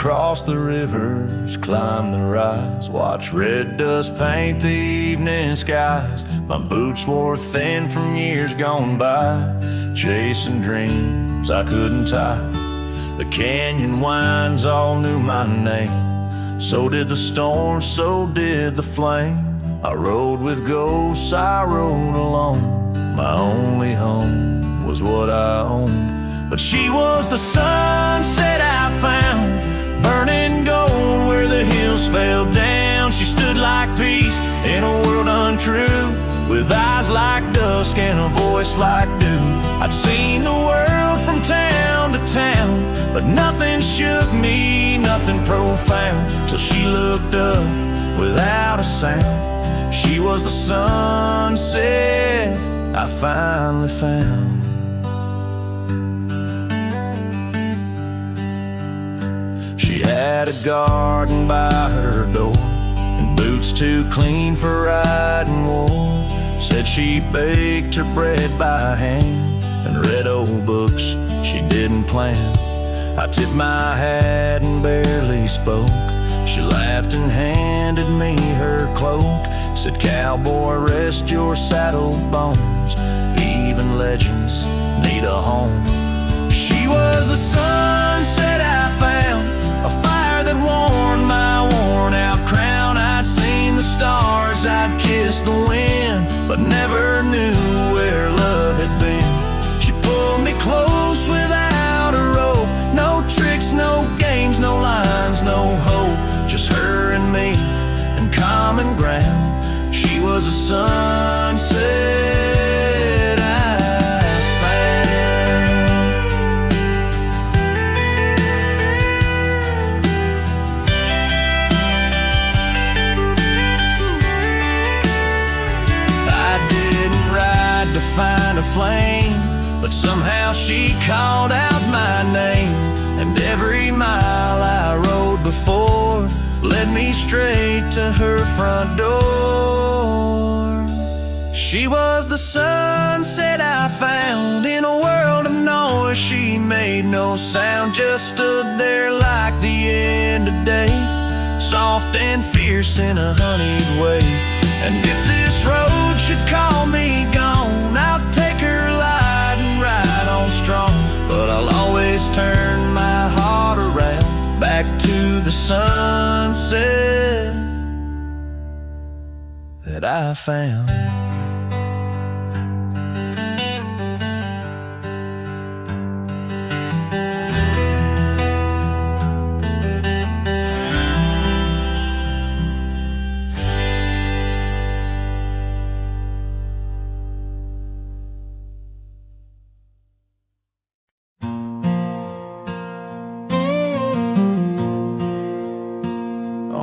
cross the rivers, climb the rise, watch red dust paint the evening skies. My boots wore thin from years gone by, chasing dreams I couldn't tie. The canyon winds all knew my name, so did the storm, so did the flame. I rode with ghosts, I rode alone. My only home was what I owned. But she was the sunset I found, burning gold where the hills fell down. She stood like peace in a world untrue, with eyes like dusk and a voice like dew. I'd seen the world from town to town, but nothing shook me, nothing profound, till she looked up without a sound. She was the sunset I finally found. She had a garden by her door, and boots too clean for riding wore. Said she baked her bread by hand and read old books she didn't plan. I tipped my hat and barely spoke. She laughed and handed me her cloak. Said, "Cowboy, rest your saddle bones. Even legends need a home." She was the sunset I found, a fire that warmed my worn-out crown. I'd seen the stars, I'd kissed the wind, but never knew where love had been. She pulled me close without a rope. No tricks, no games, no lines, no hope. Just her and me and common ground. She was a sunset I found. I didn't ride to find a flame, but somehow she called out my name. And every mile I rode before led me straight to her front door. She was the sunset I found. In a world of noise she made no sound, just stood there like the end of day, soft and fierce in a honeyed way. And if this road should call me gone, I'll take her light and ride on strong. But I'll always turn my heart around, back to the sunset that I found.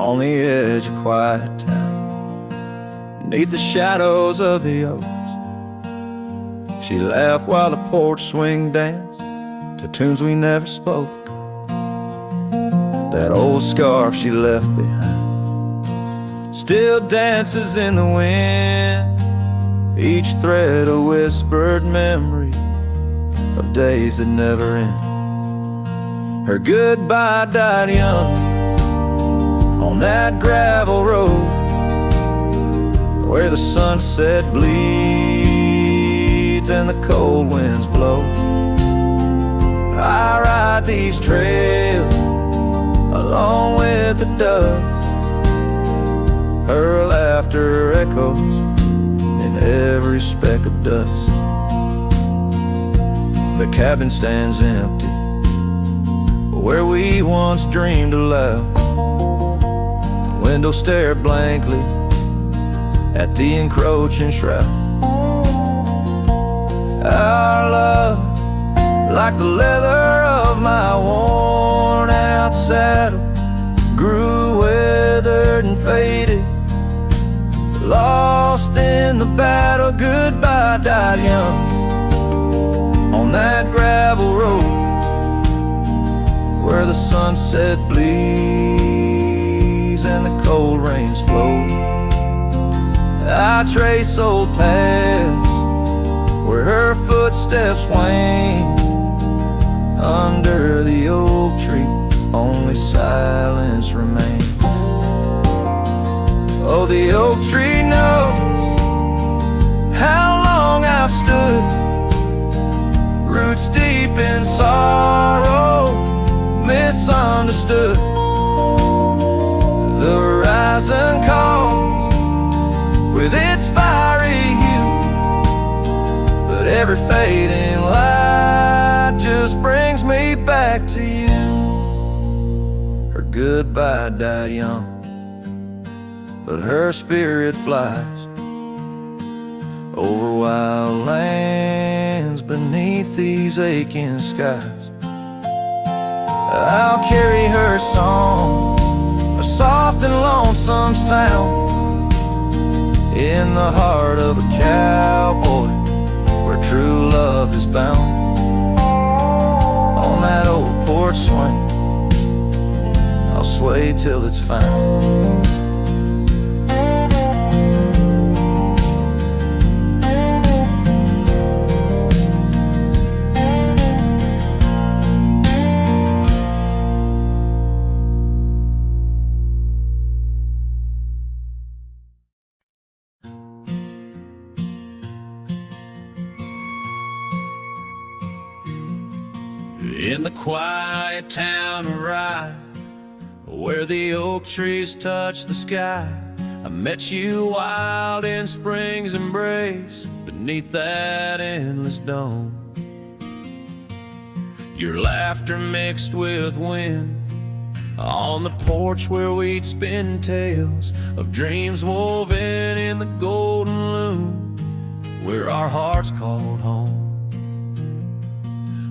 On the edge of quiet town, beneath the shadows of the oaks, she laughed while the porch swing danced to tunes we never spoke. That old scarf she left behind still dances in the wind, each thread a whispered memory of days that never end. Her goodbye died young on that gravel road where the sunset bleeds and the cold winds blow. I ride these trails along with the doves. Her laughter echoes in every speck of dust. The cabin stands empty where we once dreamed aloud. Window stared blankly at the encroaching shroud. Our love, like the leather of my worn out saddle, grew withered and faded, lost in the battle. Goodbye died young on that gravel road where the sunset bleeds and the cold rains flow. I trace old paths where her footsteps wane under the oak tree only silence remains. Oh, the oak tree knows how long I've stood, roots deep in sorrow, misunderstood. The horizon calls with its fiery hue, but every fading light just brings me back to you. Her goodbye died young, but her spirit flies over wild lands beneath these aching skies. I'll carry her song, a soft and lonesome sound, in the heart of a cowboy where true love is bound. On that old porch swing, I'll sway till it's found. In the quiet town of Rye, where the oak trees touch the sky, I met you wild in spring's embrace, beneath that endless dome. Your laughter mixed with wind on the porch where we'd spin tales of dreams woven in the golden loom, where our hearts called home.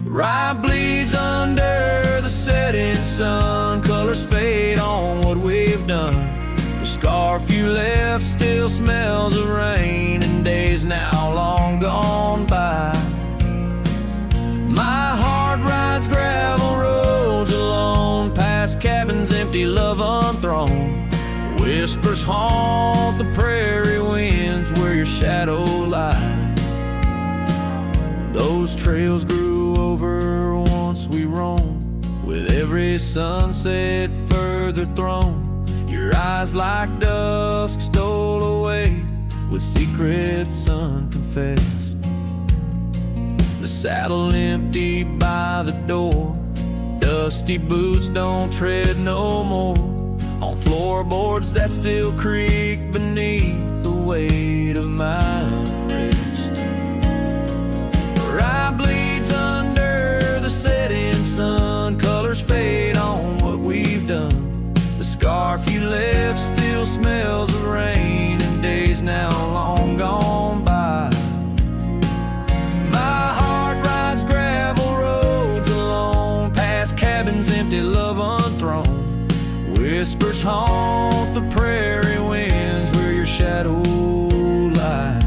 Rye bleeds under the setting sun, colors fade on what we've done. The scarf you left still smells of rain and days now long gone by. My heart rides gravel roads alone, past cabins empty, love unthrown. Whispers haunt the prairie winds where your shadow lies. Those trails grew over once we roamed, with every sunset further thrown. Your eyes like dusk stole away, with secrets unconfessed. The saddle empty by the door, dusty boots don't tread no more on floorboards that still creak beneath the weight of my unrest. Rye bleeds under the setting sun, colors fade on what we've done. The scarf you left still smells of rain and days now long gone by. My heart rides gravel roads alone, past cabins empty, love unthrown. Whispers haunt the prairie winds where your shadow lies.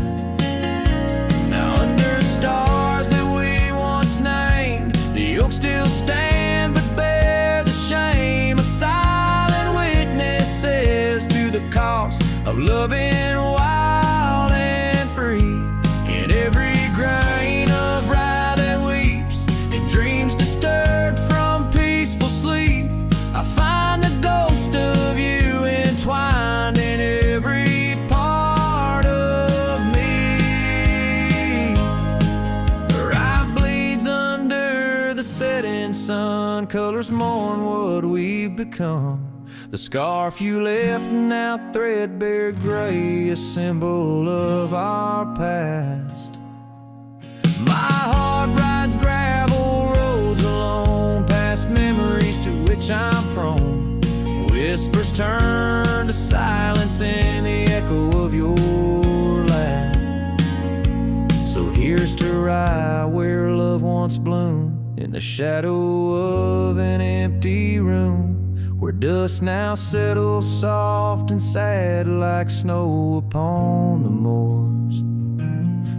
Now under stars that we once named, the oaks still stand but bear the shame. A silent witnesses to the cost of loving wild and free. In every grain of rye that weeps, and dreams disturbed from peaceful sleep, I find the ghost of you entwined in every part of me. Rye bleeds under the setting sun, colors mourn what we've become. The scarf you left now threadbare gray, a symbol of our past. My heart rides gravel roads alone, past memories to which I'm prone. Whispers turn to silence in the echo of your laugh. So here's to Rye, where love once bloomed, in the shadow of an empty room, where dust now settles soft and sad like snow upon the moors.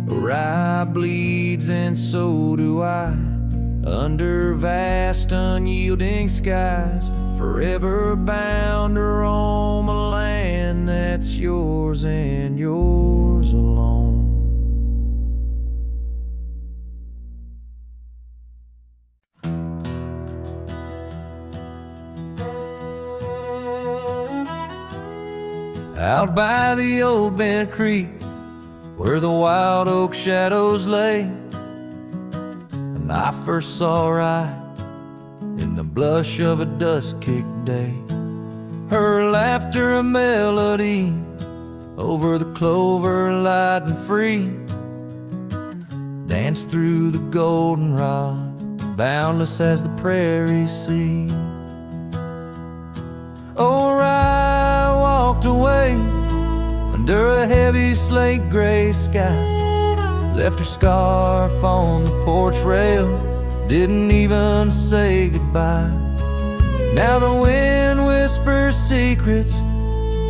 Rye bleeds and so do I, under vast unyielding skies, forever bound to roam a land that's yours and yours alone. out by the old bent creek where the wild oak shadows lay. And I first saw right in the blush of a dusk-kicked day, her laughter a melody over the clover light and free, danced through the goldenrod, boundless as the prairie sea. Oh, I walked away under a heavy slate gray sky, left her scarf on the porch rail, didn't even say goodbye. Now the wind whispers secrets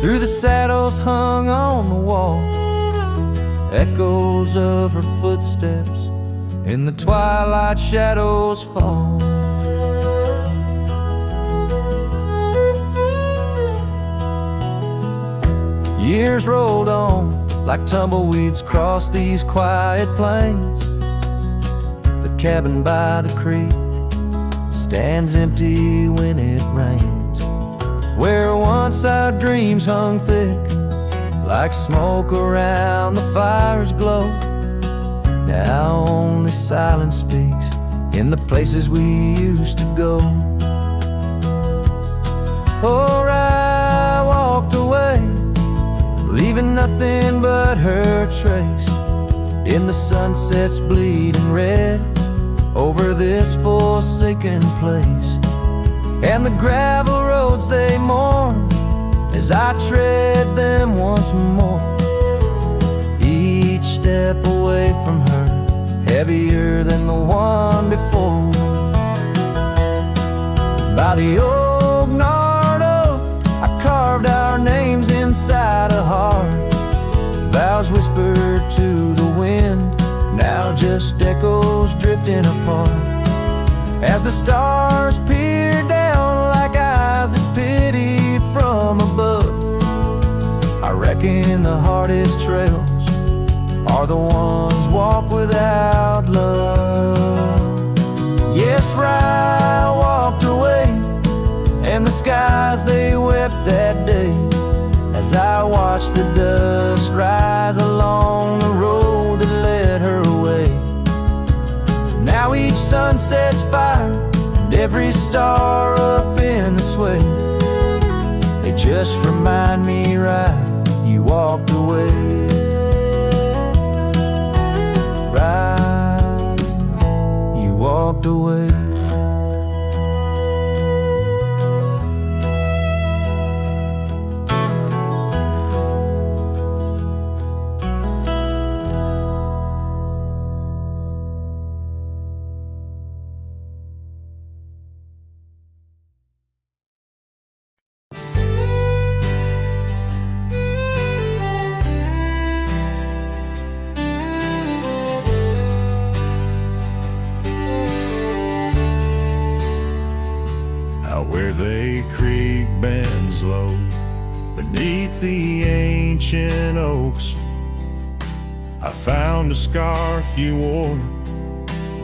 through the saddles hung on the wall, echoes of her footsteps in the twilight shadows fall. Years rolled on like tumbleweeds across these quiet plains. The cabin by the creek stands empty when it rains, where once our dreams hung thick like smoke around the fire's glow. Now only silence speaks in the places we used to go. Oh, I walked away, leaving nothing but her trace in the sunset's bleeding red over this forsaken place. And the gravel roads they mourn as I tread them once more, each step away from her heavier than the one before. By the old gnarled oak I carved our names inside a heart, vows whispered to the wind, now just echoes drifting apart. As the stars peer down like eyes that pity from above, I reckon the hardest trails are the ones walked without love. Yes, I walked away, and the skies they wept that day as I watched the dust rise along the road that led her away. Now each sunset's fire and every star up in the sway, they just remind me right, you walked away. Right, you walked away. Where the creek bends low beneath the ancient oaks, I found a scarf you wore,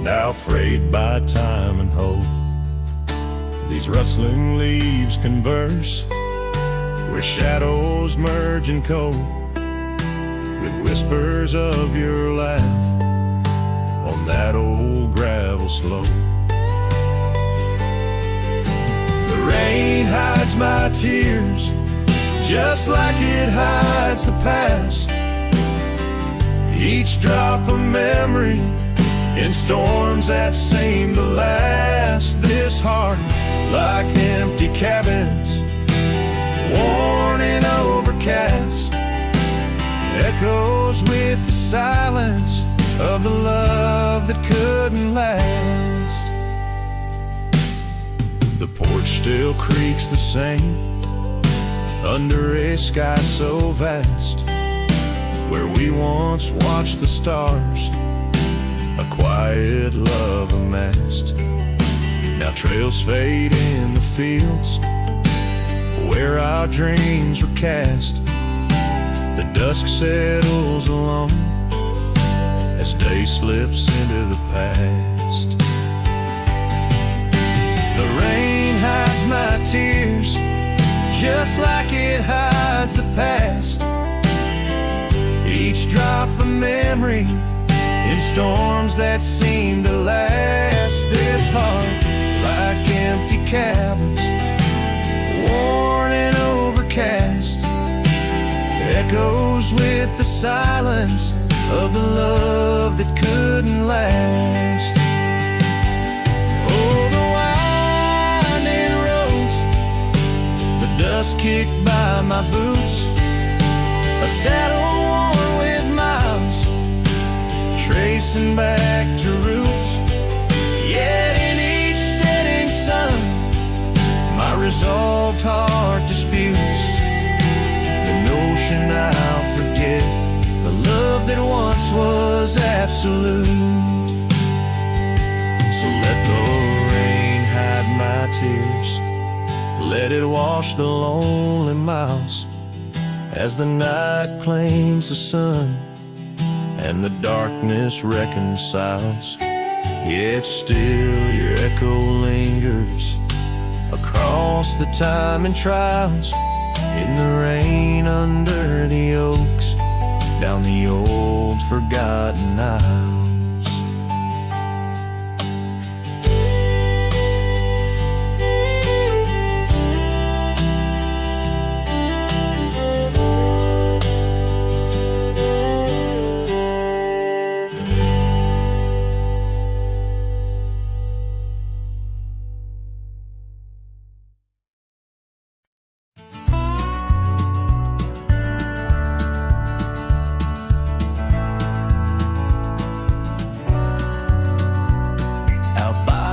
now frayed by time and hope. These rustling leaves converse where shadows merge and cope, with whispers of your laugh on that old gravel slope. Rain hides my tears just like it hides the past, each drop a memory in storms that seem to last. This heart, like empty cabins, worn and overcast, echoes with the silence of the love that couldn't last. The porch still creaks the same under a sky so vast, where we once watched the stars, a quiet love amassed. Now trails fade in the fields where our dreams were cast. The dusk settles alone as day slips into the past. The rain hides my tears just like it hides the past. Each drop a memory in storms that seem to last. This heart, like empty cabins, worn and overcast, echoes with the silence of the love that couldn't last. Oh, the winding roads, the dust kicked by my boots, a saddle worn with miles, tracing back to roots. Yet in each setting sun, my resolved heart disputes the notion I'll forget the love that once was absolute. So let the rain hide my tears, let it wash the lonely miles, as the night claims the sun and the darkness reconciles. Yet still your echo lingers across the time and trials, in the rain under the oaks, down the old forgotten aisles.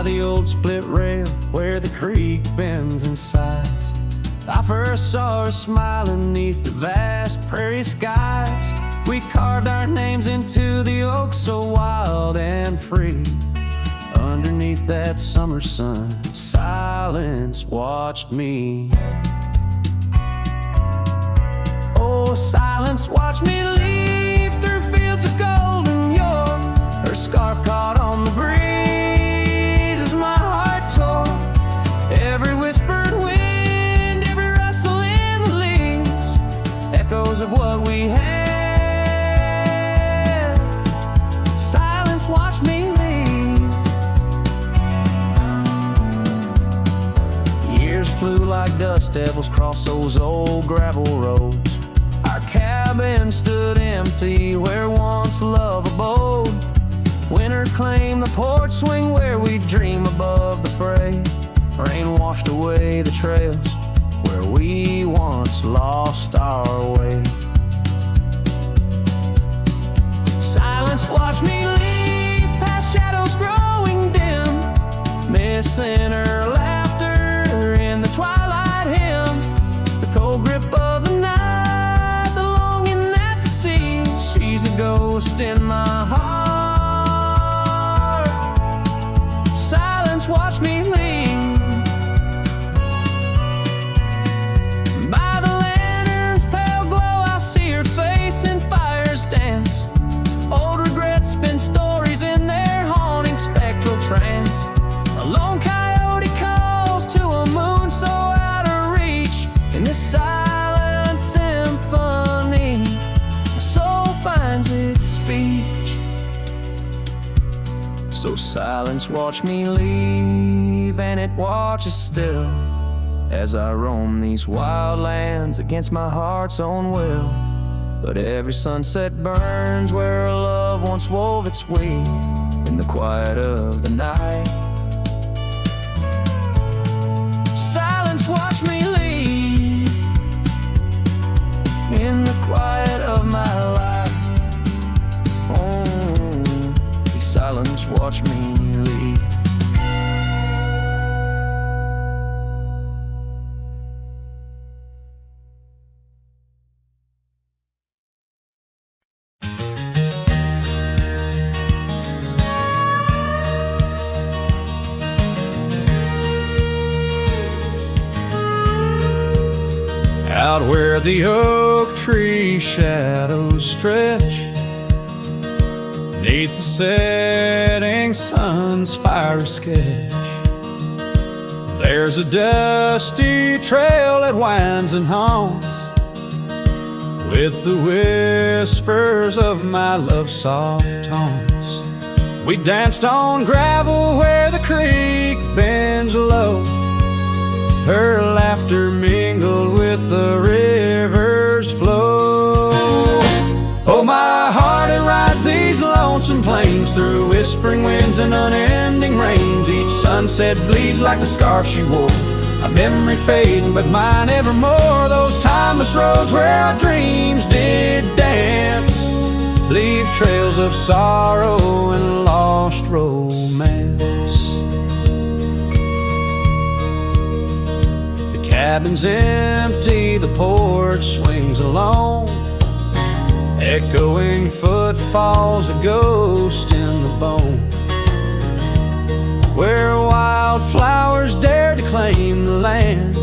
The old split rail where the creek bends and sighs, I first saw her smiling neath the vast prairie skies. We carved our names into the oak so wild and free. Underneath that summer sun, silence watched me. Oh, silence watched me leave through fields of golden yore. Her scarf caught on the breeze, every whispered wind, every rustle in the leaves, echoes of what we had. Silence watched me leave. Years flew like dust devils across those old gravel roads. Our cabin stood empty where once love abode. Winter claimed the porch swing where we dream above the fray. Rain washed away the trails where we once lost our way. Silence watched me leave past shadows growing dim, missing her laughter in the twilight hymn. The cold grip of the night, the longing at the sea. She's a ghost in my heart. Silence watched me leave. Stories in their haunting spectral trance. A lone coyote calls to a moon so out of reach. In this silent symphony, my soul finds its speech. So silence watched me leave, and it watches still as I roam these wild lands against my heart's own will. But every sunset burns where our love once wove its way in the quiet of the night. Silence watched me leave in the quiet of my life. Oh, silence watched me leave. Out where the oak tree shadows stretch, neath the setting sun's fiery sketch, There's a dusty trail that winds and haunts with the whispers of my love's soft taunts. We danced on gravel where the creek bends low. Her laughter mingled with the river's flow. Oh, my heart, it rides these lonesome plains through whispering winds and unending rains. Each sunset bleeds like the scarf she wore, a memory fading, but mine evermore. Those timeless roads where our dreams did dance leave trails of sorrow and lost romance. The cabin's empty, the porch swings alone, echoing footfalls, a ghost in the bone. Where wildflowers dared to claim the land,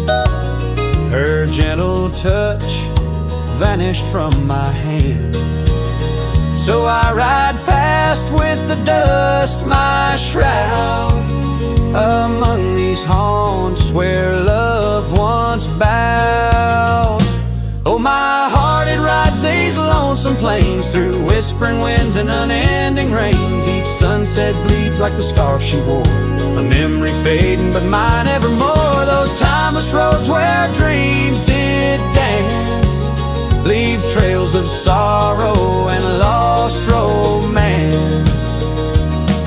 her gentle touch vanished from my hand. So I ride past with the dust, my shroud, among these haunts where love once bowed. Oh, my heart, it rides these lonesome plains through whispering winds and unending rains. Each sunset bleeds like the scarf she wore, a memory fading, but mine evermore. Those timeless roads where dreams did dance leave trails of sorrow and lost romance.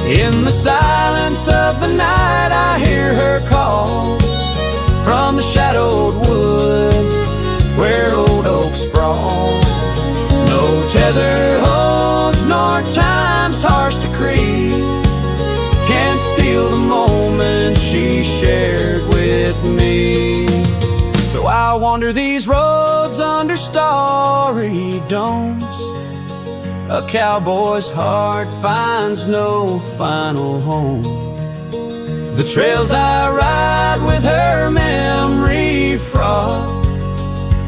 In the silence of the night I hear her call from the shadowed woods where old oaks sprawl. No tether holds nor time's harsh decree can steal the moment she shared with me. So I wander these roads under starry domes. A cowboy's heart finds no final home. The trails I ride with her memory fraught,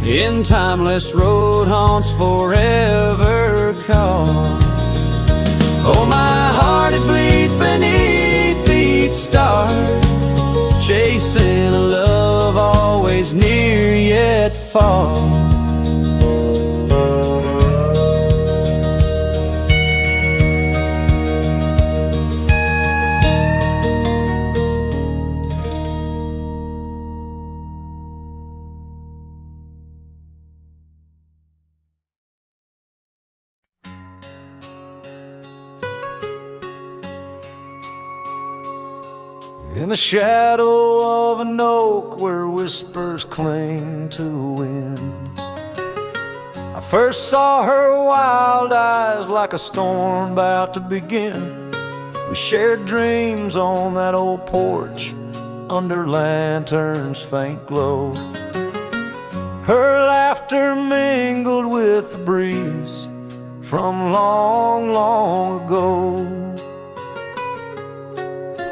in timeless road haunts forever caught. Oh, my heart, it bleeds beneath each star, chasing a love always near yet far. In the shadow of an oak where whispers cling to the wind, I first saw her wild eyes like a storm about to begin. We shared dreams on that old porch under lanterns' faint glow. Her laughter mingled with the breeze from long, long ago.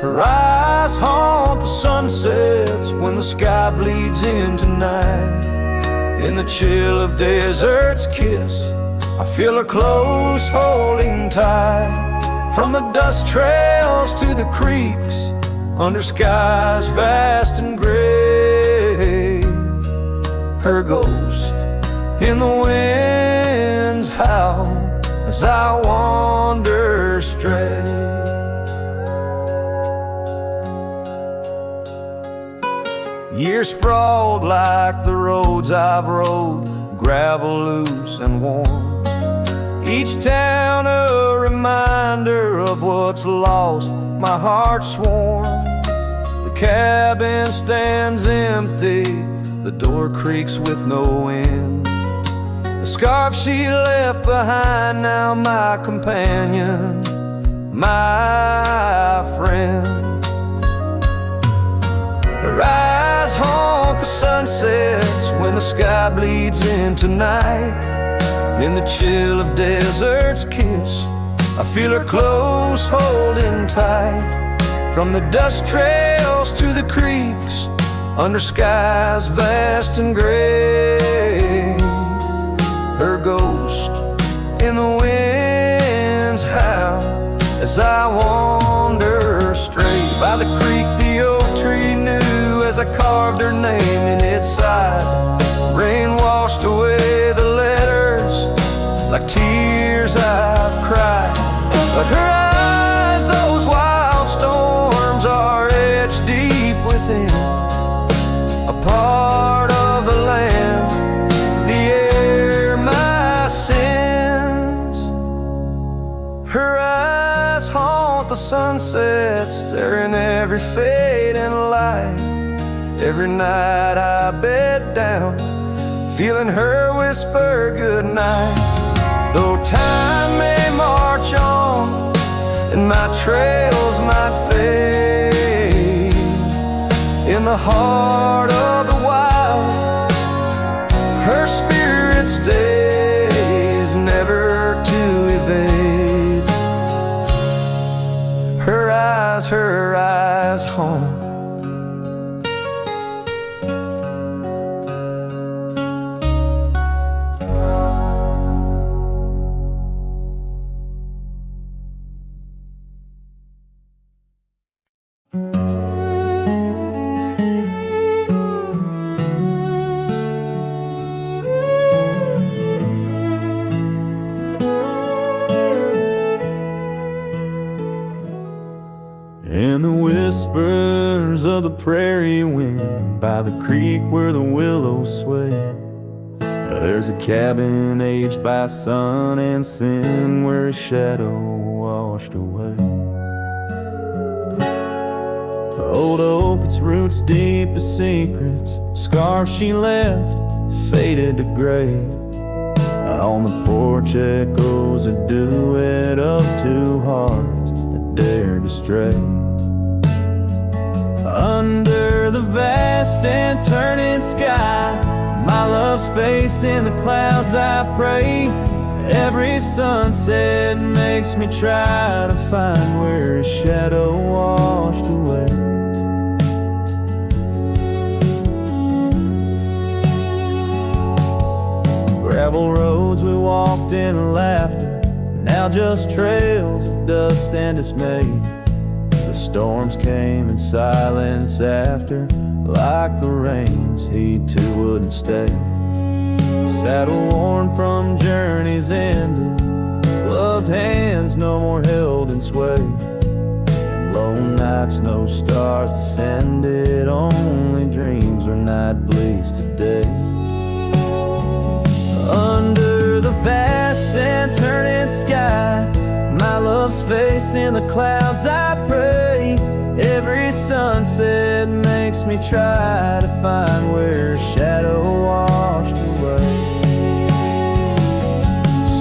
Her eyes haunt the sunsets when the sky bleeds into night. In the chill of desert's kiss, I feel her close holding tight. From the dust trails to the creeks, under skies vast and gray, her ghost in the wind's howl as I wander stray. Years sprawled like the roads I've rode, gravel loose and warm. Each town a reminder of what's lost, my heart sworn. The cabin stands empty, the door creaks with no end. The scarf she left behind, now my companion, my friend. Her eyes haunt the sunsets when the sky bleeds into night. In the chill of desert's kiss, I feel her close holding tight. From the dust trails to the creeks, under skies vast and gray, her ghost in the wind's howl as I wander straight. By the creek the oak tree knew washed away the letters like tears I've cried. But her eyes, those wild storms, are etched deep within, a part of the land, the air, my sins. Her eyes haunt the sunsets, they're in every fading light. Every night I bed down, feeling her whisper goodnight. Though time may march on and my trails might fade, in the heart of the wild, her spirit stays, never to evade. Her eyes home. And the whispers of the prairie wind by the creek where the willows sway. There's a cabin aged by sun and sin where his shadow washed away. The old oak, its roots deep as secrets, scarf she left faded to gray. On the porch echoes a duet of two hearts that dared to stray. Under the vast and turning sky, my love's face in the clouds I pray. Every sunset makes me try to find where his shadow washed away. Gravel roads we walked in laughter, now just trails of dust and dismay. The storms came in silence after, like the rains, he too wouldn't stay. Saddle worn from journeys ended, gloved hands no more held in sway. And lone nights, no stars descended, only dreams where night bleeds today. Under the vast and turning sky, my love's face in the clouds I pray. Every sunset makes me try to find where his shadow washed away.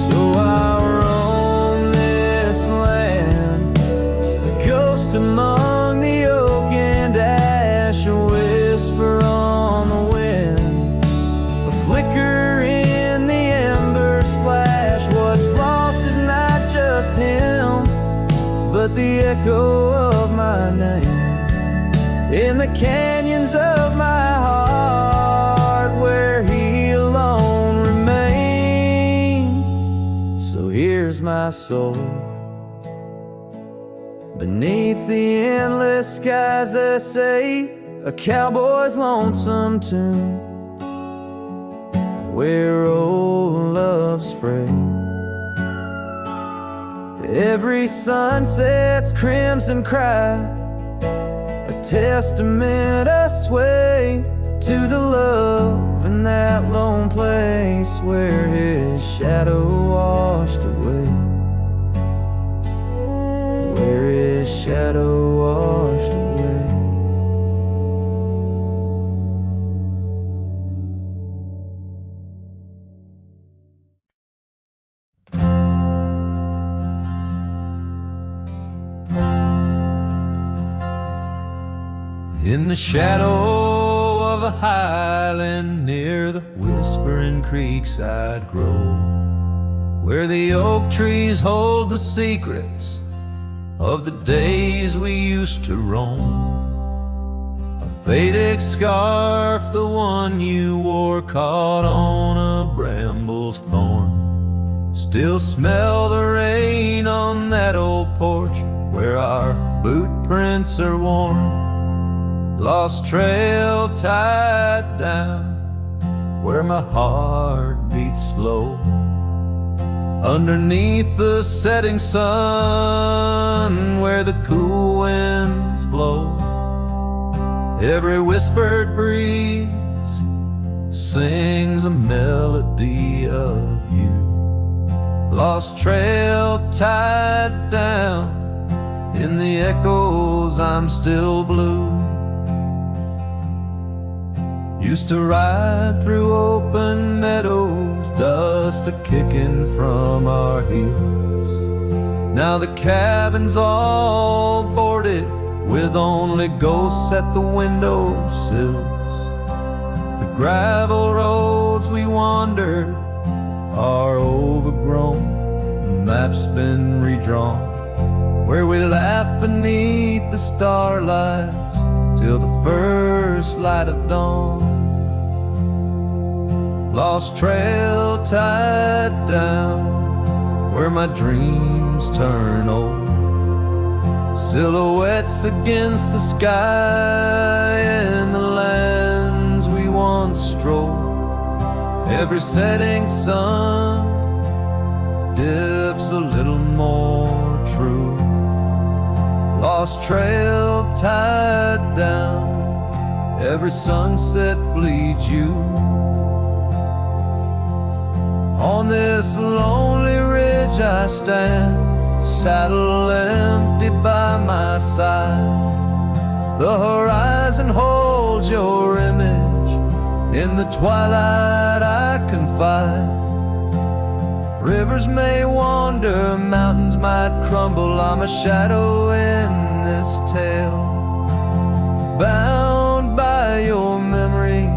So I roam this land, a ghost among the oak and ash, a whisper on the wind, a flicker in the embers flash. What's lost is not just him, but the echo of my name in the canyons of my heart, where he alone remains. So here's my soul beneath the endless skies, I say, a cowboy's lonesome tune, where old love's frayed. Every sunset's crimson cry, a testament I sway to the love in that lone place where his shadow washed away. Where his shadow washed away. In the shadow of a highland near the whispering creekside grove, where the oak trees hold the secrets of the days we used to roam. A faded scarf, the one you wore, caught on a bramble's thorn. Still smell the rain on that old porch where our boot prints are worn. Lost trail tied down, where my heart beats slow. Underneath the setting sun, where the cool winds blow, every whispered breeze sings a melody of you. Lost trail tied down, in the echoes I'm still blue. Used to ride through open meadows, dust a-kicking from our heels. Now the cabin's all boarded, with only ghosts at the windowsills. The gravel roads we wandered are overgrown, the map's been redrawn, where we laugh beneath the starlights till the first light of dawn. Lost trail tied down, where my dreams turn old, silhouettes against the sky and the lands we once strolled. Every setting sun dips a little more true. Lost trail tied down, every sunset bleeds you. On this lonely ridge I stand, saddle empty by my side. The horizon holds your image, in the twilight I confide. Rivers may wander, mountains might crumble, I'm a shadow in this tale, bound by your memory,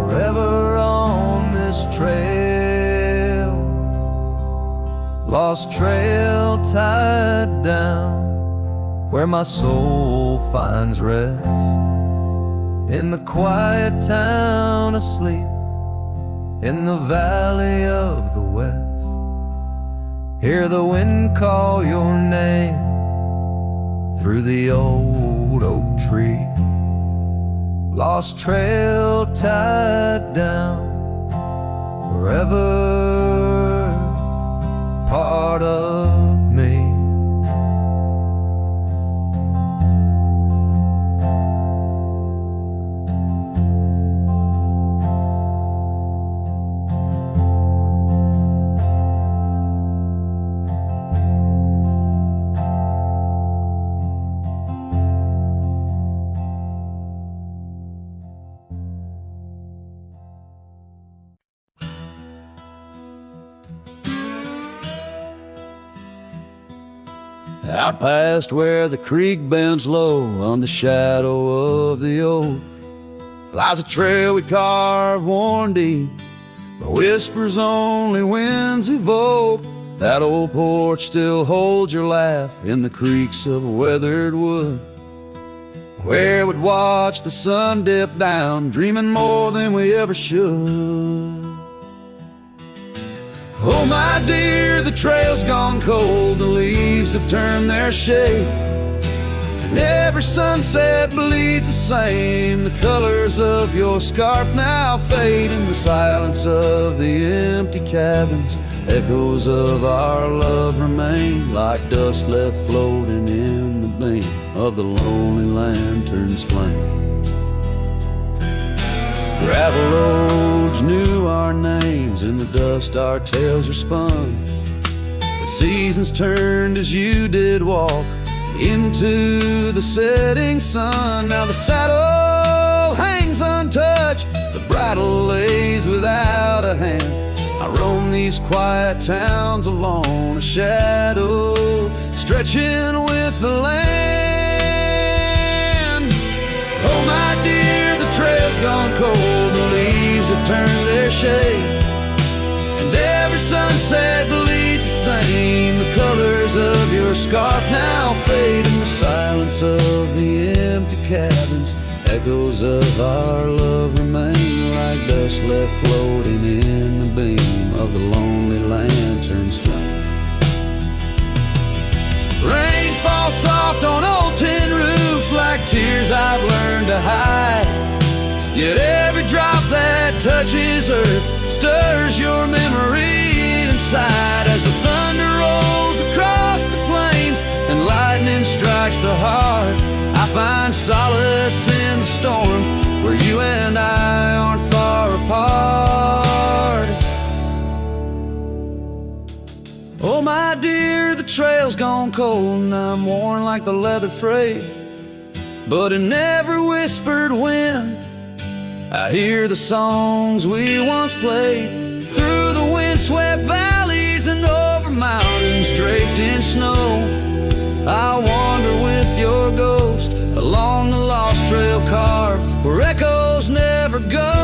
forever on this trail. Lost trail tied down, where my soul finds rest, in the quiet town asleep, in the valley of the west. Hear the wind call your name through the old oak tree. Lost trail tied down, forever part of me. Out past where the creek bends low, on the shadow of the oak, lies a trail we carved worn deep, but whispers only winds evoke. That old porch still holds your laugh in the creaks of weathered wood, where we'd watch the sun dip down, dreaming more than we ever should. Oh my dear, the trail's gone cold, the leaves have turned their shade, and every sunset bleeds the same. The colors of your scarf now fade, in the silence of the empty cabins, echoes of our love remain, like dust left floating in the beam of the lonely lantern's flame. Gravel roads knew our names, in the dust our tales are spun, but seasons turned as you did walk into the setting sun. Now the saddle hangs untouched, the bridle lays without a hand. I roam these quiet towns alone, a shadow stretching with the land. Oh my dear, the trail's gone cold, the leaves have turned their shade, and every sunset bleeds the same. The colors of your scarf now fade, in the silence of the empty cabins, echoes of our love remain, like dust left floating in the beam of the lonely lantern's flame. Rain falls soft on old tin roofs, like tears I've learned to hide, yet every drop that touches earth, stirs your memory inside as the thunder rolls across the plains and lightning strikes the heart. I find solace in the storm where you and I aren't far apart. Oh my dear, the trail's gone cold and I'm worn like the leather freight, but in every whispered wind I hear the songs we once played. Through the windswept valleys and over mountains draped in snow, I wander with your ghost along the lost trail carved where echoes never go.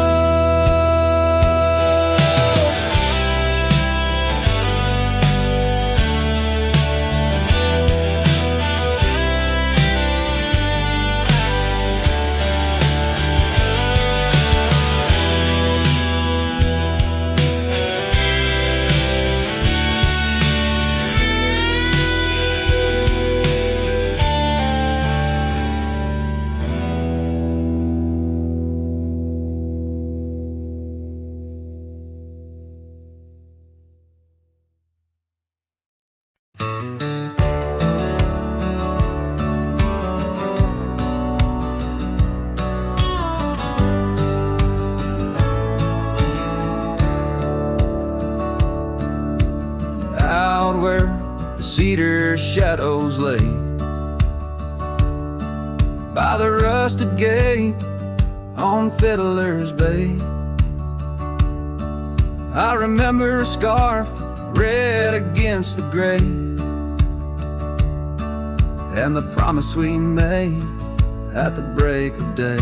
Cedar shadows lay by the rusted gate on Fiddler's Bay. I remember a scarf red against the gray and the promise we made at the break of day.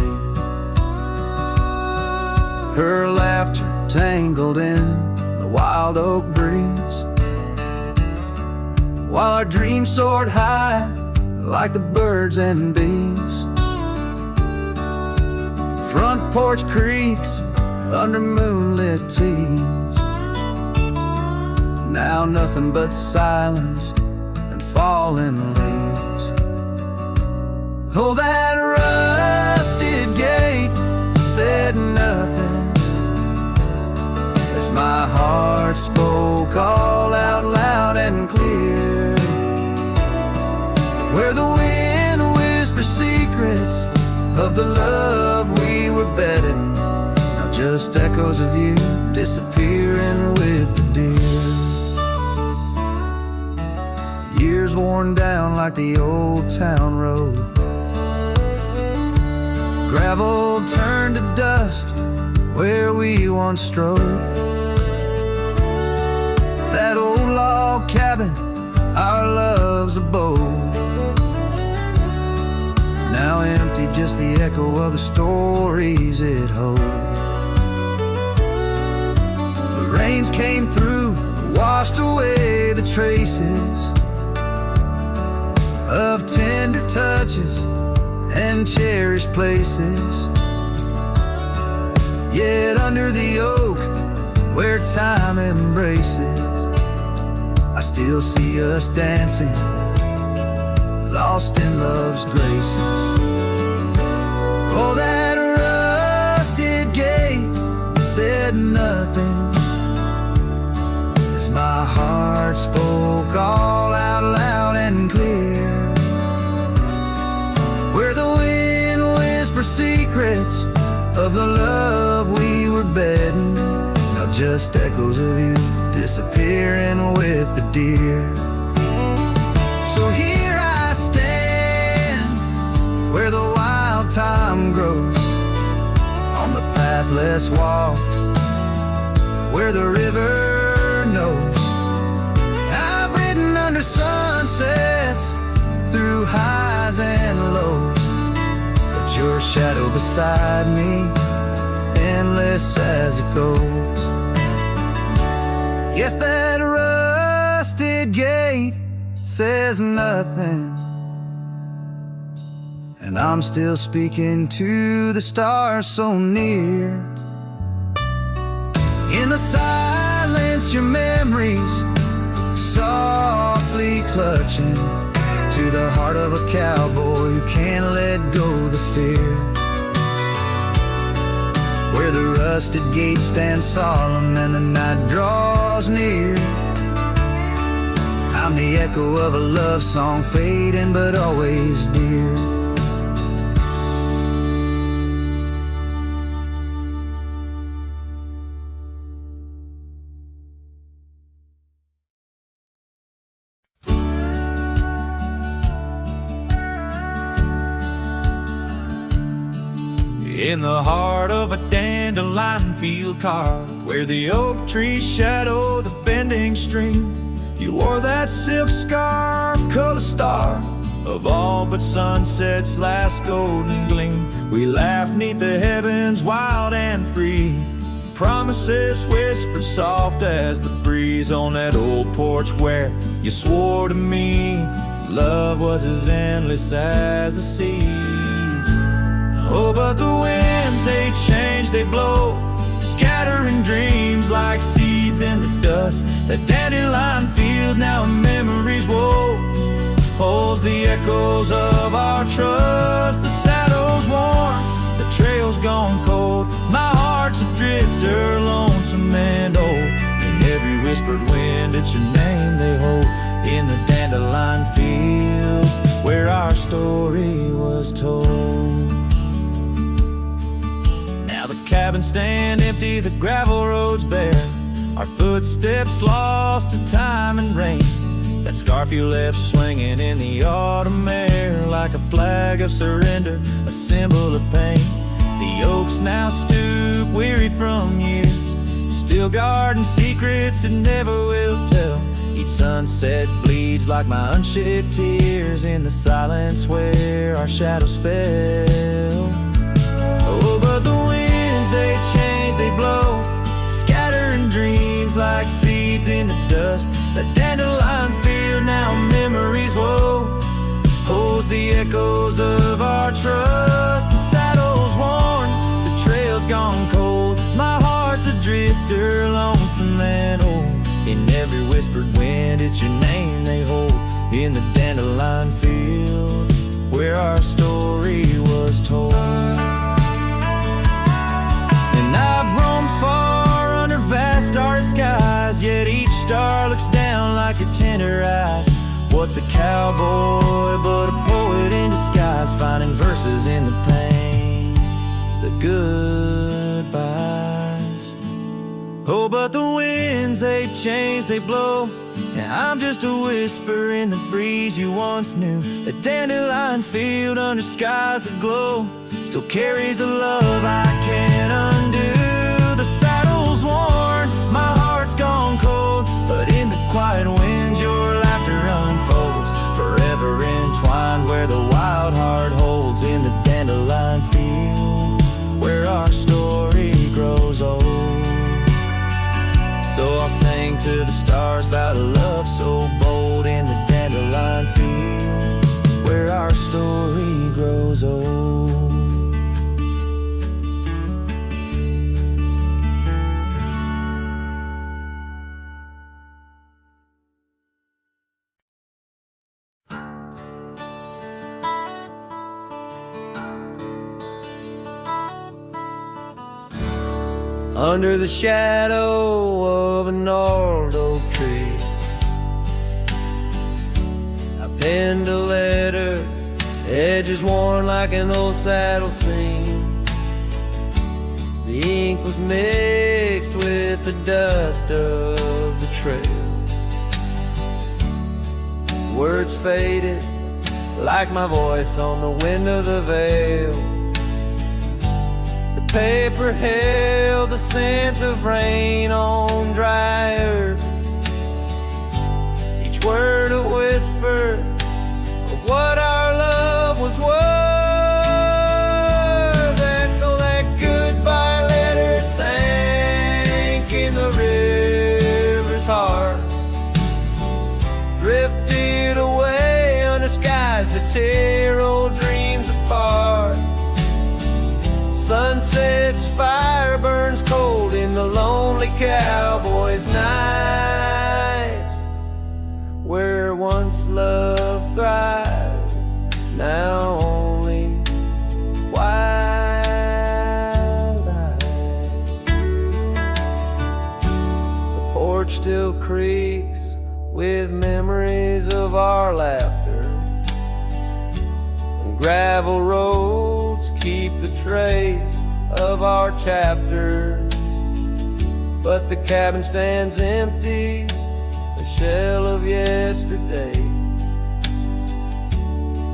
Her laughter tangled in the wild oak breeze, while our dreams soared high like the birds and bees. Front porch creaks under moonlit tees, now nothing but silence and falling leaves. Oh, that rusted gate said nothing as my heart spoke all out loud and clear, where the wind whispers secrets of the love we were bedding. Now just echoes of you disappearing with the deer. Years worn down like the old town road, gravel turned to dust where we once strode. That old log cabin, our love's abode, now empty, just the echo of the stories it holds. The rains came through, washed away the traces of tender touches and cherished places. Yet under the oak where time embraces, I still see us dancing, lost in love's graces. Oh, that rusted gate said nothing as my heart spoke all out loud and clear, where the wind whispers secrets of the love we were bedding. Now just echoes of you disappearing with the deer. So here I stand where the wild time grows, on the path less walked, where the river knows. I've ridden under sunsets, through highs and lows, but your shadow beside me, endless as it goes. Yes, that rusted gate says nothing, and I'm still speaking to the stars so near. In the silence, your memories softly clutching to the heart of a cowboy who can't let go the fear. where the rusted gates stand solemn and the night draws near. I'm the echo of a love song, fading but always dear. In the heart of a dandelion field carved, where the oak trees shadow the bending stream, you wore that silk scarf, color star of all but sunset's last golden gleam. We laughed 'neath the heavens wild and free, promises whispered soft as the breeze on that old porch where you swore to me love was as endless as the seas. Oh, but the winds, they change, they blow, scattering dreams like seeds in the dust. That dandelion field now in memory's woe holds the echoes of our trust. The saddle's worn, the trail's gone cold, my heart's a drifter, lonesome and old. In every whispered wind, it's your name they hold in the dandelion field where our story was told. Cabins stand empty, the gravel roads bare, our footsteps lost to time and rain. That scarf you left swinging in the autumn air, like a flag of surrender, a symbol of pain. The oaks now stoop, weary from years, still guarding secrets it never will tell. Each sunset bleeds like my unshed tears in the silence where our shadows fell. Oh, but the they change, they blow, scattering dreams like seeds in the dust. The dandelion field now memories woe holds the echoes of our trust. The saddle's worn, the trail's gone cold, my heart's a drifter, lonesome and old. In every whispered wind, it's your name they hold in the dandelion field where our story was told. I've roamed far under vast starry skies, yet each star looks down like your tender eyes. What's a cowboy but a poet in disguise, finding verses in the pain, the goodbyes. Oh, but the winds, they change, they blow, and I'm just a whisper in the breeze you once knew. The dandelion field under skies aglow still carries a love I can't undo. The saddle's worn, my heart's gone cold, but in the quiet winds your laughter unfolds, forever entwined where the wild heart holds in the dandelion field where our story grows old. So I'll sing to the stars about a love so bold in the dandelion field where our story grows old. Under the shadow of an old oak tree, I penned a letter, edges worn like an old saddle seam. The ink was mixed with the dust of the trail. Words faded like my voice on the wind of the veil. Paper held the scent of rain on dry earth, each word a whisper of what our love was worth. Echo that goodbye letter sank in the river's heart, drifted away under skies that tear old dreams apart. Sunset's fire burns cold in the lonely cowboy's night, where once love thrived, now only wild eyes. porch still creaks with memories of our laughter, and gravel roads keep the trace of our chapters. But the cabin stands empty, a shell of yesterday,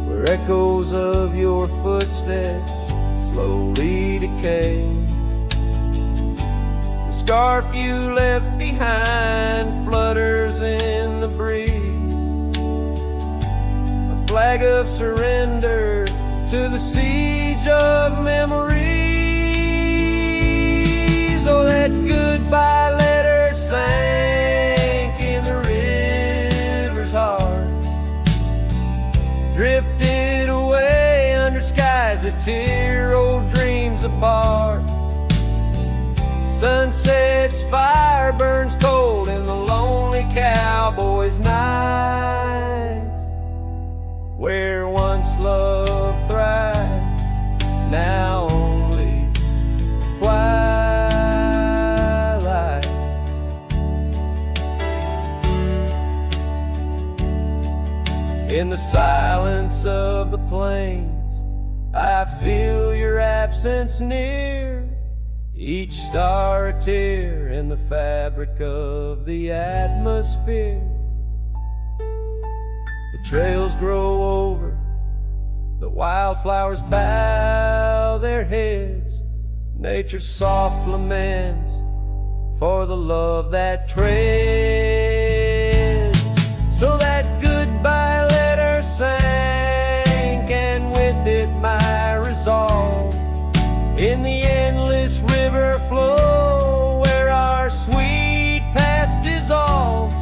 where echoes of your footsteps slowly decay. The scarf you left behind flutters in the breeze, a flag of surrender to the siege of memories. Oh, that goodbye letter sank in the river's heart, drifted away under skies that tear old dreams apart. Sunset's fire burns cold in the lonely cowboy's night, where once love thrives, now only twilight. In the silence of the plains, I feel your absence near, each star a tear in the fabric of the atmosphere. The trails grow over, the wildflowers bow their heads, nature's soft laments for the love that treads. So that goodbye letter sank, and with it my resolve, in the endless river flow where our sweet past dissolves.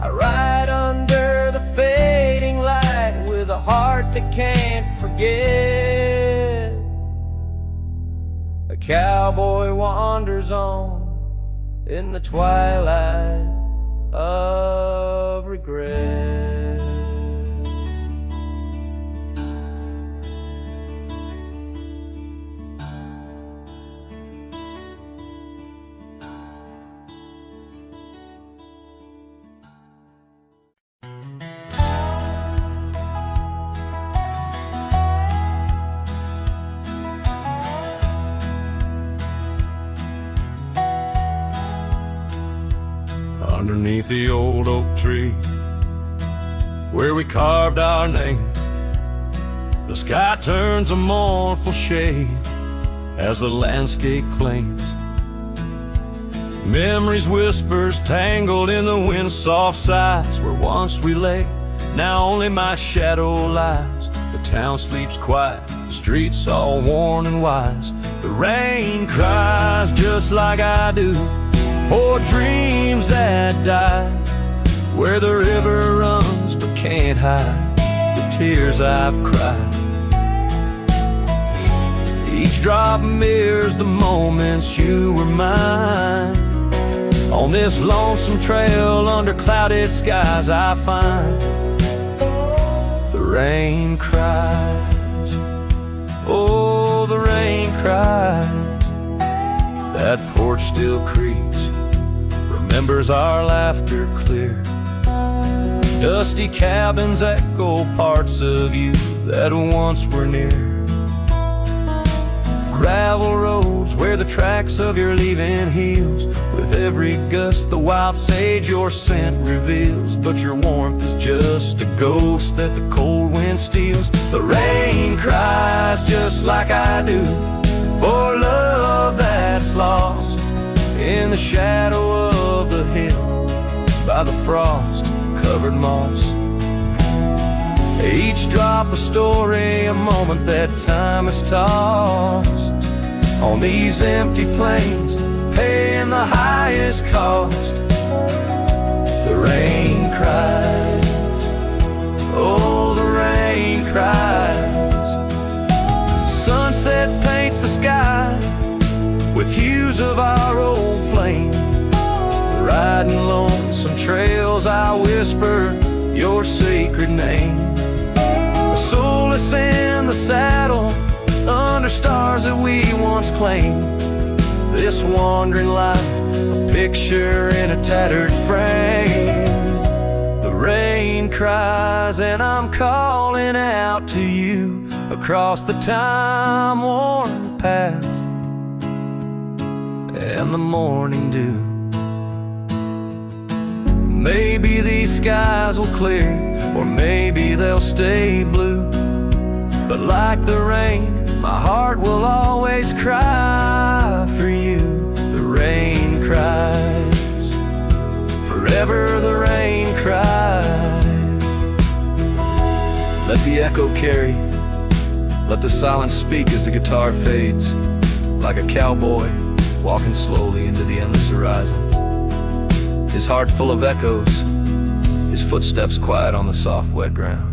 I ride under the fading light with a heart that can't forget. A cowboy wanders on in the twilight of regret. Underneath the old oak tree where we carved our names, the sky turns a mournful shade as the landscape claims. Memories whispers tangled in the wind soft sighs, where once we lay, now only my shadow lies. The town sleeps quiet, the streets all worn and wise. The rain cries just like I do for dreams that die, where the river runs but can't hide the tears I've cried. Each drop mirrors the moments you were mine. On this lonesome trail under clouded skies, I find the rain cries. Oh, the rain cries. That porch still creaks, remembers our laughter clear. Dusty cabins echo parts of you that once were near. Gravel roads where the tracks of your leaving heals. With every gust the wild sage your scent reveals, but your warmth is just a ghost that the cold wind steals. The rain cries just like I do for love that's lost in the shadow of the hill by the frost-covered moss. Each drop a story, a moment that time has tossed on these empty plains, paying the highest cost. The rain cries, oh, the rain cries. Sunset paints the sky with hues of our old flame. Riding lonesome trails, I whisper your sacred name. Soulless in the saddle, under stars that we once claimed. This wandering life, a picture picture in a tattered frame. The rain cries and I'm calling out to you across the time-worn past and the morning dew. Maybe these skies will clear, or maybe they'll stay blue. But like the rain, my heart will always cry for you. The rain cries, forever the rain cries. Let the echo carry, let the silence speak as the guitar fades, like a cowboy walking slowly into the endless horizon. His heart full of echoes, his footsteps quiet on the soft wet ground.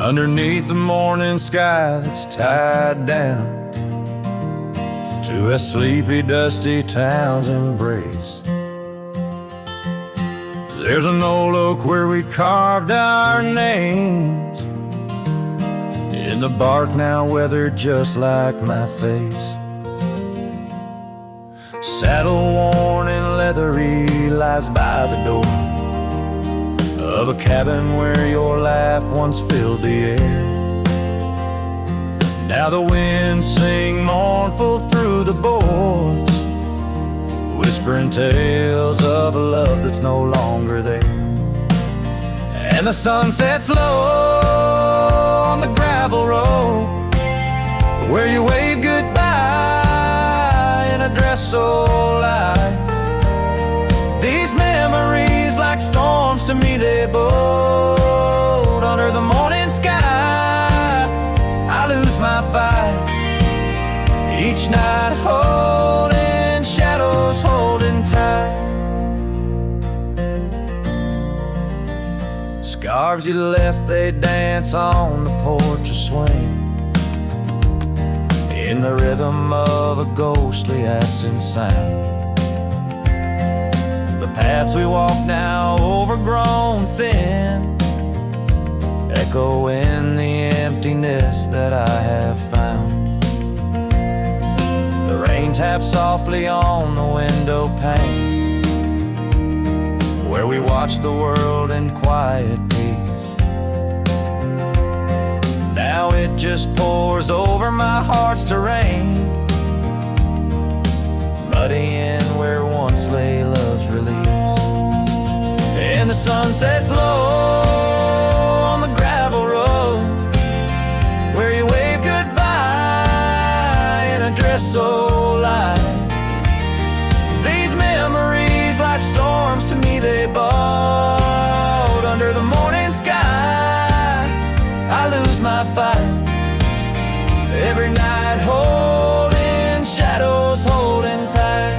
Underneath the morning sky that's tied down to a sleepy, dusty town's embrace, there's an old oak where we carved our names in the bark, now weathered just like my face. Saddle worn and leathery lies by the door of a cabin where your laugh once filled the air. Now the winds sing mournful through the boards, whispering tales of a love that's no longer there. And the sun sets low on the gravel road where you wave goodbye in a dress so light. These memories, like storms to me, they bold under the morning sky. I lose my fight each night, holding shadows, holding tight. Scarves you left, they dance on the porch or swing in the rhythm of a ghostly absent sound. The paths we walk now overgrown thin, echo in the emptiness that I have found. The rain taps softly on the window pane where we watch the world in quiet peace. Now it just pours over my heart's terrain, muddying where once lay love's release. And the sun sets low on the gravel road where you wave goodbye in a dress so light. These memories, like storms to me, they bought under the morning sky. I lose my fight every night, holding shadows, holding tight.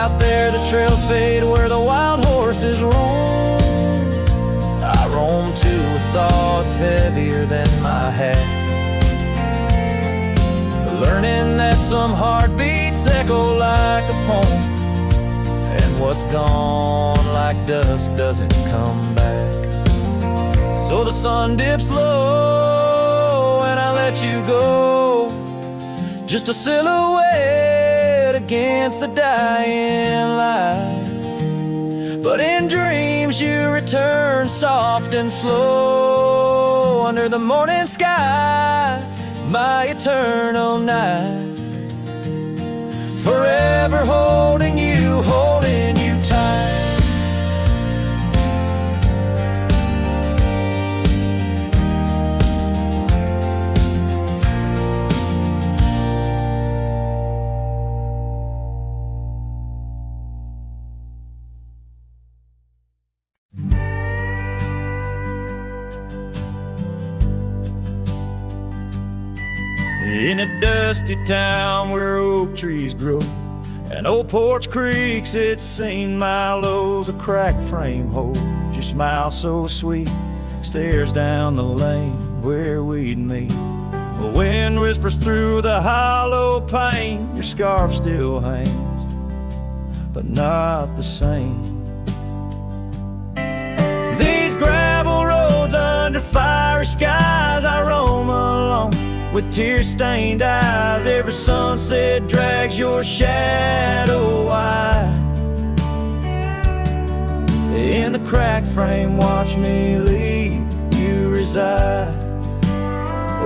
Out there the trails fade where the wild horses roam. I roam too with thoughts heavier than my head, learning that some heartbeats echo like a poem, and what's gone like dusk doesn't come back. So the sun dips low and I let you go, just a silhouette against the dying light. But in dreams you return soft and slow under the morning sky, my eternal night, forever holding you tight. In a dusty town where oak trees grow and old porch creaks, it's seen my lows. A cracked frame holds your smile so sweet, stares down the lane where we'd meet. The wind whispers through the hollow pane, your scarf still hangs but not the same. These gravel roads under fiery skies, I roam alone with tear-stained eyes. Every sunset drags your shadow wide. In the cracked frame, watch me leave you reside.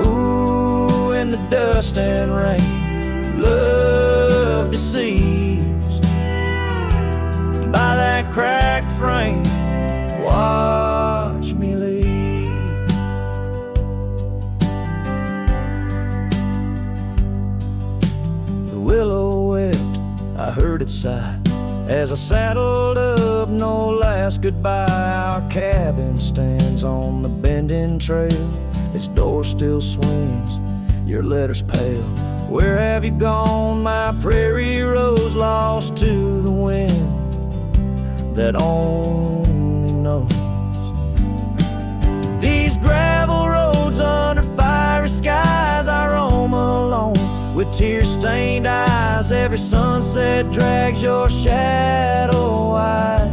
Ooh, in the dust and rain, love deceived by that cracked frame. Watch me leave. The willow wept, I heard it sigh as I saddled up, no last goodbye. Our cabin stands on the bending trail, its door still swings, your letters pale. Where have you gone, my prairie rose, lost to the wind that only knows? These gravel roads under fiery skies, I roam alone with tear-stained eyes. Every sunset drags your shadow wide.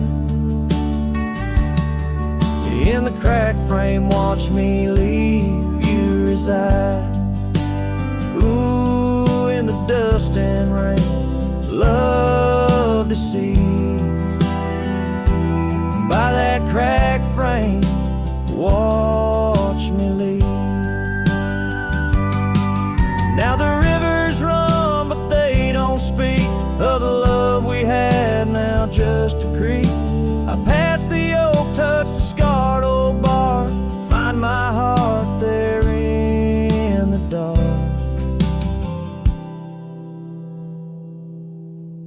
In the cracked frame, watch me leave you reside. Ooh, in the dust and rain, love deceived by that cracked frame. Watch me leave. Now the rivers run, but they don't speak of the love we had, now just a creek. I pass the oak, touch the scarred old bar, find my heart there in the dark.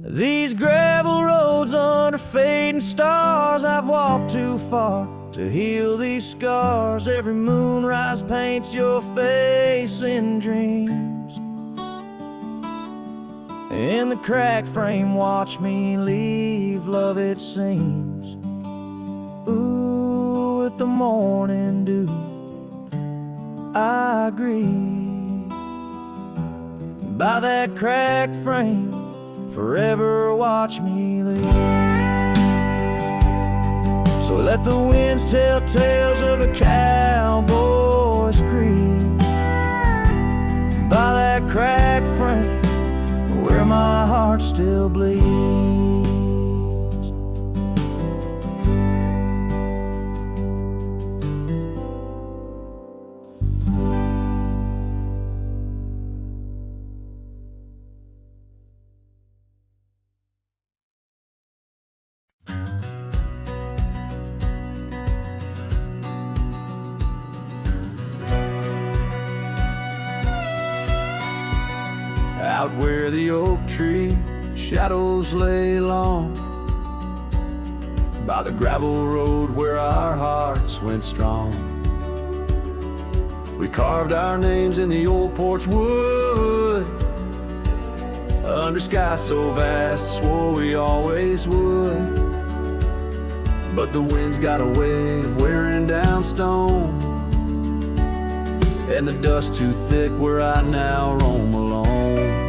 These gravel roads under fading stars, I've walked too far to heal these scars. Every moonrise paints your face in dreams. In the cracked frame, watch me leave, love it seems. Ooh, with the morning dew, I agree. By that cracked frame, forever watch me leave. So let the winds tell tales of a cowboy's creed. By that cracked frame, where my heart still bleeds. Out where the oak tree shadows lay long, by the gravel road where our hearts went strong, we carved our names in the old porch wood, under sky so vast, swore we always would. But the wind's got a way of wearing down stone, and the dust too thick where I now roam alone.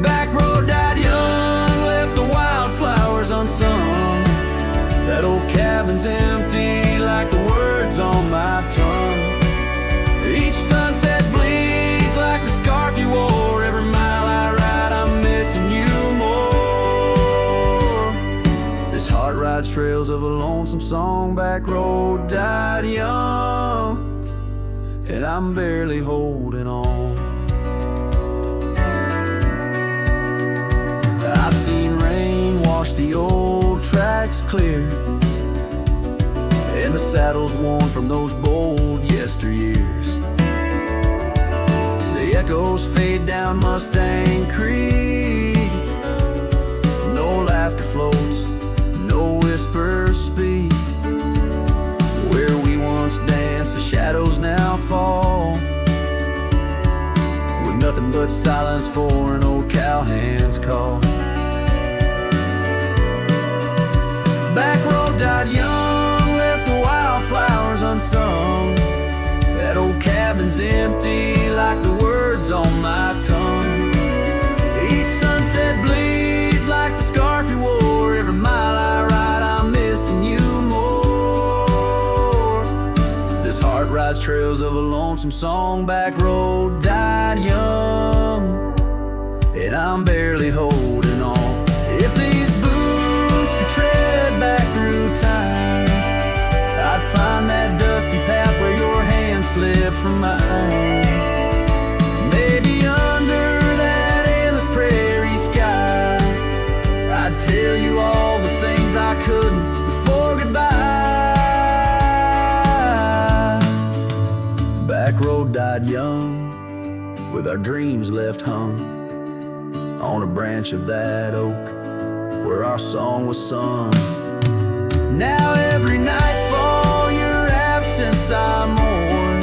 Back road died young, left the wildflowers unsung. That old cabin's empty like the words on my tongue. Each sunset bleeds like the scarf you wore. Every mile I ride, I'm missing you more. This heart rides trails of a lonesome song. Back road died young, and I'm barely holding on. I've seen rain wash the old tracks clear, and the saddles worn from those bold yesteryears. The echoes fade down Mustang Creek. No laughter floats, no whispers speak. Where we once danced, the shadows now fall, with nothing but silence for an old cowhand's call. Back road died young, left the wildflowers unsung. That old cabin's empty like the words on my tongue. Each rides trails of a lonesome song. Back road died young, and I'm barely holding on. If these boots could tread back through time, I'd find that dusty path where your hand slipped from mine. Maybe under that endless prairie sky, I'd tell you all the things I couldn't before goodbye. Back road died young, with our dreams left hung on a branch of that oak where our song was sung. Now every nightfall your absence I mourn,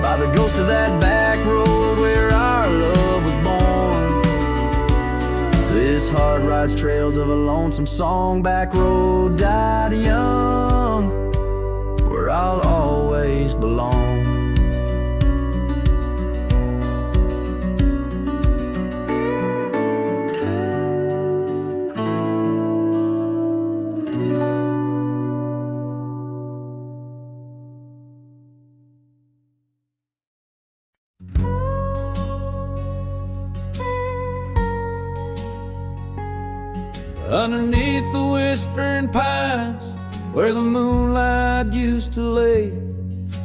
by the ghost of that back road where our love was born. This heart rides trails of a lonesome song. Back road died young, where I'll always belong. Underneath the whispering pines, where the moonlight used to lay,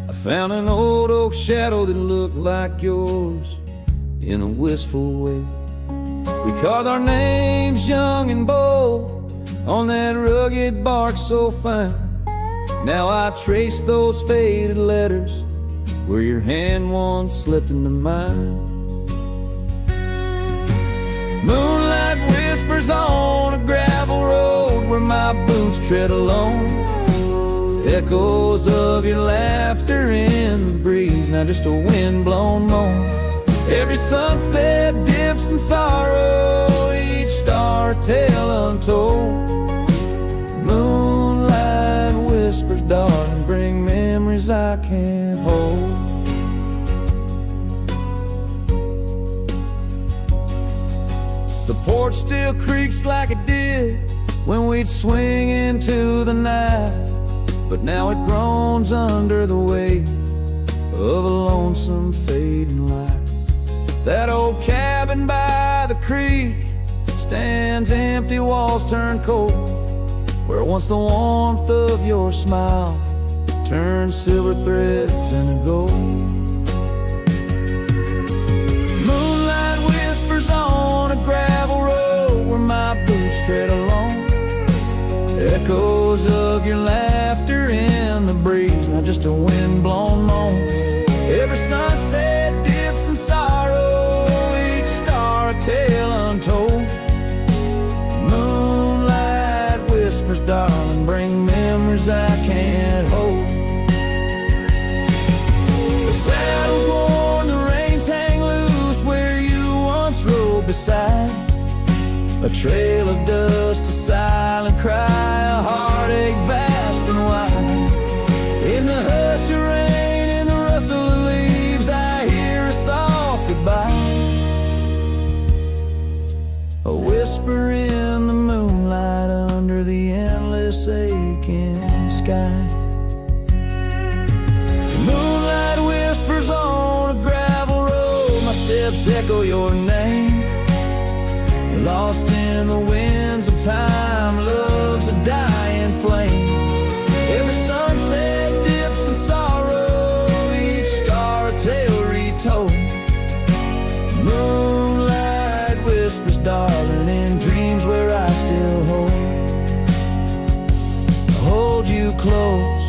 I found an old oak shadow that looked like yours in a wistful way. We carved our names young and bold on that rugged bark so fine. Now I trace those faded letters where your hand once slipped into mine. Moonlight whispers on a gravel road where my boots tread alone. Echoes of your laughter in the breeze, now just a wind-blown moan. Every sunset dips in sorrow, each star a tale untold. Moonlight whispers, darling, bring memories I can't hold. The porch still creaks like it did when we'd swing into the night, but now it groans under the weight of a lonesome fading light. That old cabin by the creek stands empty, walls turn cold, where once the warmth of your smile turned silver threads into gold. Moonlight whispers on a gravel road where my boots tread alone. Echoes of your laughter in the breeze, not just a wind-blown moan. Every sunset dips in sorrow, each star a tale untold. Moonlight whispers, darling, bring memories I can't hold. The saddle's worn, the reins hang loose where you once rode beside. A trail of dust, a silent cry, a heartache vast and wide. In the hush of rain, in the rustle of leaves, I hear a soft goodbye. A whisper in the moonlight under the endless aching sky. Moonlight whispers on a gravel road, my steps echo your name. Lost in the winds of time, love's a dying flame. Every sunset dips in sorrow, each star a tale retold. Moonlight whispers, darling, in dreams where I still hold you close,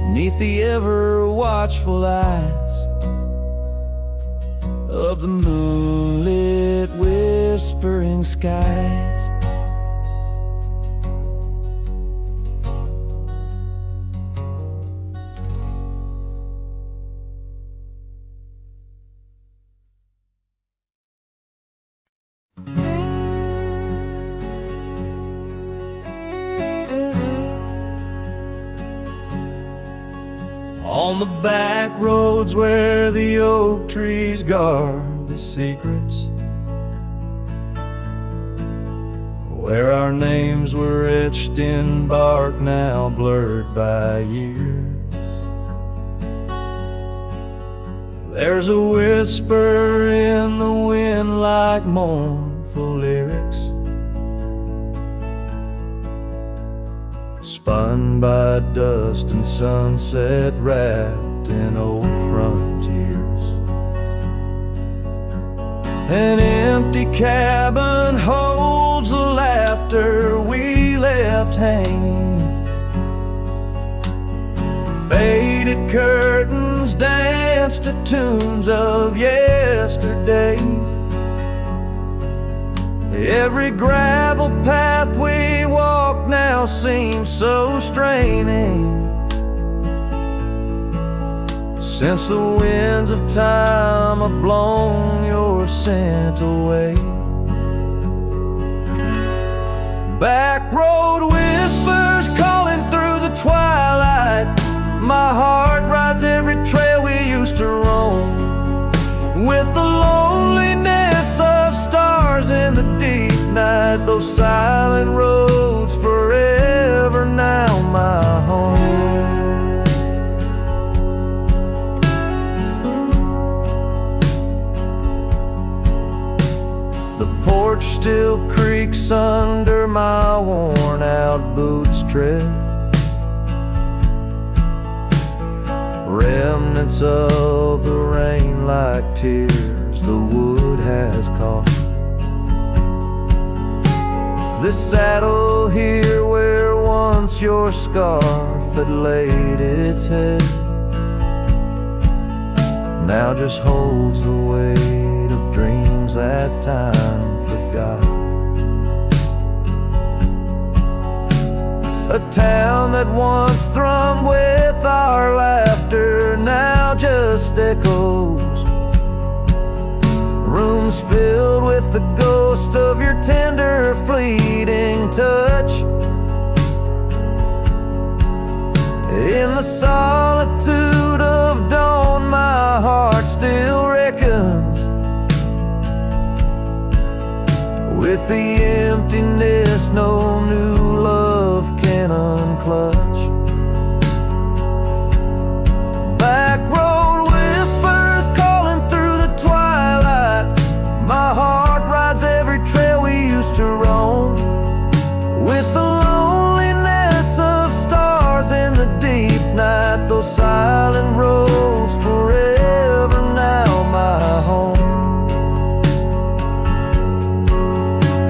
neath the ever watchful eyes of the moonlit whispering skies. On the back roads where the oak trees guard the secrets, where our names were etched in bark now blurred by years, There's a whisper in the wind like mournful lyrics, spun by dust and sunset, wrapped in old frontiers. An empty cabin holds the laughter we left hanging. Faded curtains dance to tunes of yesterday. Every gravel path we walk now seems so straining, since the winds of time have blown your scent away. Back road whispers calling through the twilight. My heart rides every trail we used to roam, with the loneliness of stars in the deep night. Those silent roads forever now my home. The porch still creaks under my worn out boots tread. Remnants of the rain like tears the wood has caught. This saddle here where once your scarf had laid its head now just holds the weight of dreams that time forgot. A town that once thrummed with our laughter now just echoes. Rooms filled with the ghost of your tender, fleeting touch. In the solitude of dawn, my heart still reckons with the emptiness no new love can unclutch. Back road whispers calling through the twilight. My heart rides every trail we used to roam, with the loneliness of stars in the deep night. Those silent roads forever now my home.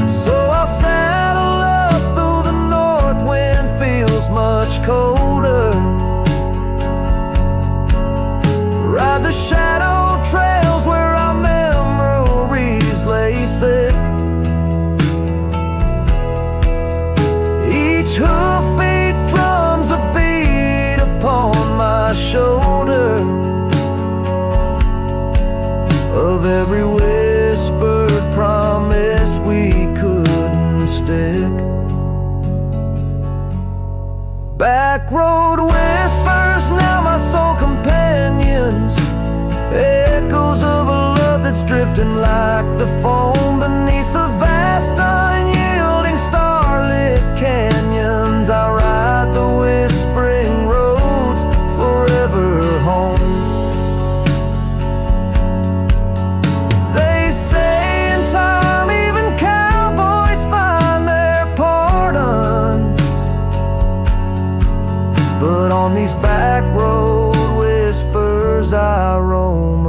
So I'll saddle up though the north wind feels much colder, ride the shadow trails where our memories lay thick. Each hoofbeat drums a beat upon my shoulder of every whispered promise we couldn't stick. Back road whispers, now my soul companions, echoes of a love that's drifting like the foam beneath the vast unyielding starlit canyons. I ride the whispering roads forever home. They say in time even cowboys find their pardons, but on these back road whispers I roam